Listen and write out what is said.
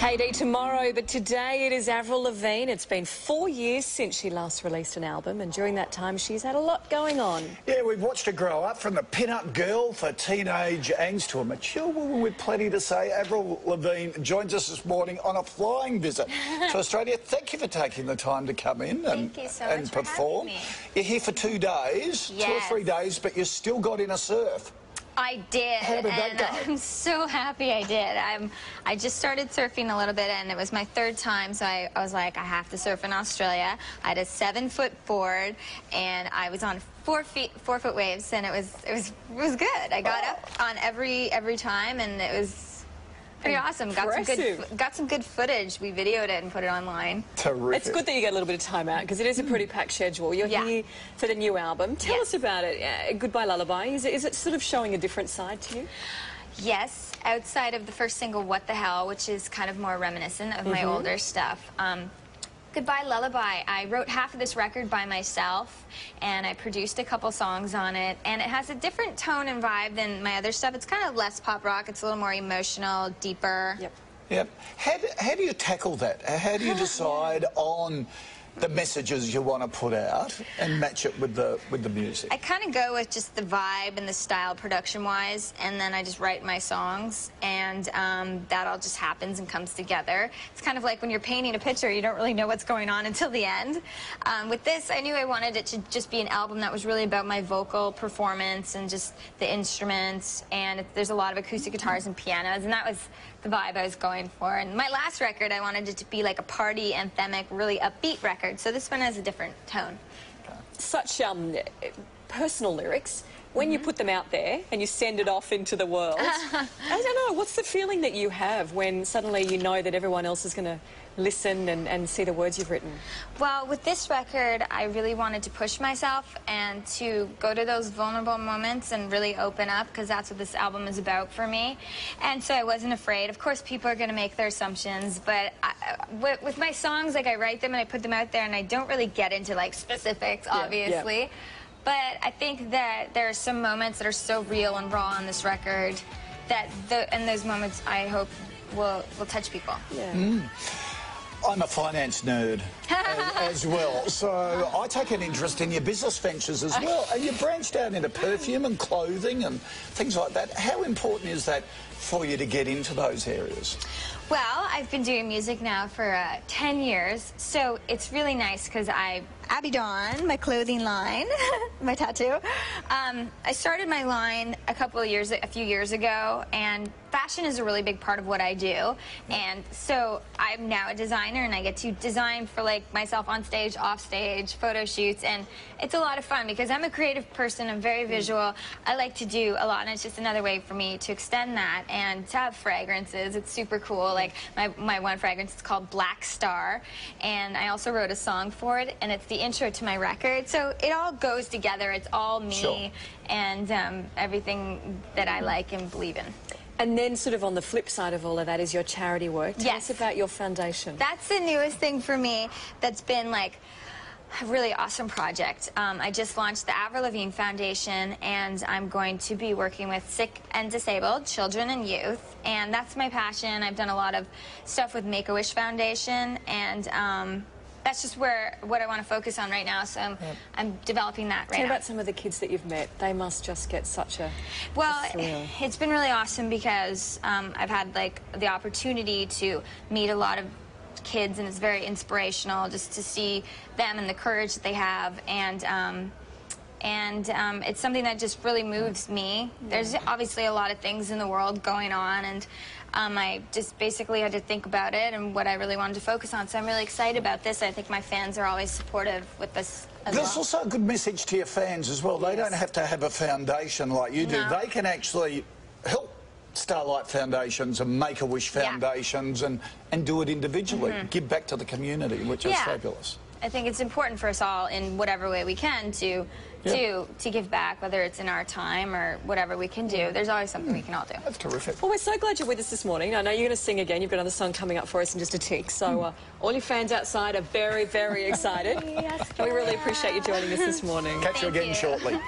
KD tomorrow, but today it is Avril Lavigne. It's been 4 years since she last released an album, and during that time she's had a lot going on. Yeah, we've watched her grow up from the pin-up girl for teenage angst to a mature woman with plenty to say. Avril Lavigne joins us this morning on a flying visit to Australia. Thank you for taking the time to come in and perform. You're here for 2 days, yes. 2 or 3 days, but you still got in a surf. I did. How did that go? I'm so happy I did. I just started surfing a little bit, and it was my 3rd time, so I was like, I have to surf in Australia. I had a 7-foot board, and I was on 4-foot waves, and it was good. I got up on every time, and it was pretty awesome. Got some good footage. We videoed it and put it online. Terrific. It's good that you get a little bit of time out because it is a pretty packed schedule. You're here for the new album. Tell us about it. Goodbye Lullaby. Is it sort of showing a different side to you? Yes, outside of the first single, What the Hell, which is kind of more reminiscent of my older stuff. Goodbye Lullaby, I wrote half of this record by myself, and I produced a couple songs on it, and it has a different tone and vibe than my other stuff. It's kind of less pop rock, it's a little more emotional, deeper. Yep. How do you tackle that? How do you decide on the messages you want to put out and match it with the music? I kind of go with just the vibe and the style production-wise, and then I just write my songs, and that all just happens and comes together. It's kind of like when you're painting a picture, you don't really know what's going on until the end. With this, I knew I wanted it to just be an album that was really about my vocal performance and just the instruments, and there's a lot of acoustic guitars and pianos, and that was the vibe I was going for. And my last record, I wanted it to be like a party, anthemic, really upbeat record. So this one has a different tone. Such personal lyrics. When you put them out there and you send it off into the world, I don't know, what's the feeling that you have when suddenly you know that everyone else is going to listen and see the words you've written? Well, with this record, I really wanted to push myself and to go to those vulnerable moments and really open up, because that's what this album is about for me. And so I wasn't afraid. Of course, people are going to make their assumptions, but with my songs, like, I write them and I put them out there, and I don't really get into, like, specifics, obviously. Yeah. But I think that there are some moments that are so real and raw on this record that and those moments, I hope, will touch people. Yeah. I'm a finance nerd as well, so I take an interest in your business ventures as well. And you branched out into perfume and clothing and things like that. How important is that for you to get into those areas? Well, I've been doing music now for 10 years, so it's really nice because Abby Dawn, my clothing line, my tattoo. I started my line a few years ago, and fashion is a really big part of what I do. And so I'm now a designer, and I get to design for, like, myself on stage, off stage, photo shoots, and it's a lot of fun because I'm a creative person. I'm very visual. I like to do a lot, and it's just another way for me to extend that and to have fragrances. It's super cool. Like my one fragrance is called Black Star, and I also wrote a song for it, and it's the intro to my record. So it all goes together. It's all me and everything that I like and believe in. And then sort of on the flip side of all of that is your charity work. Tell us about your foundation. That's the newest thing for me that's been, like, a really awesome project. I just launched the Avril Lavigne Foundation, and I'm going to be working with sick and disabled children and youth, and that's my passion. I've done a lot of stuff with Make-A-Wish Foundation, and that's just what I want to focus on right now, so I'm developing that right now. Tell me about some of the kids that you've met. They must just get such a thrill. It's been really awesome because I've had, like, the opportunity to meet a lot of kids, and it's very inspirational just to see them and the courage that they have, and it's something that just really moves me. There's obviously a lot of things in the world going on, and I just basically had to think about it and what I really wanted to focus on, so I'm really excited about this. I think my fans are always supportive with this as well. There's also a good message to your fans as well. They don't have to have a foundation like you do. They can actually help Starlight Foundations and Make-A-Wish Foundations and do it individually, give back to the community, which is fabulous. I think it's important for us all in whatever way we can to give back, whether it's in our time or whatever we can do. There's always something we can all do. That's terrific. Well, we're so glad you're with us this morning. I know you're going to sing again. You've got another song coming up for us in just a tick. So all your fans outside are very, very excited. Yes, and we really appreciate you joining us this morning. Catch you again shortly.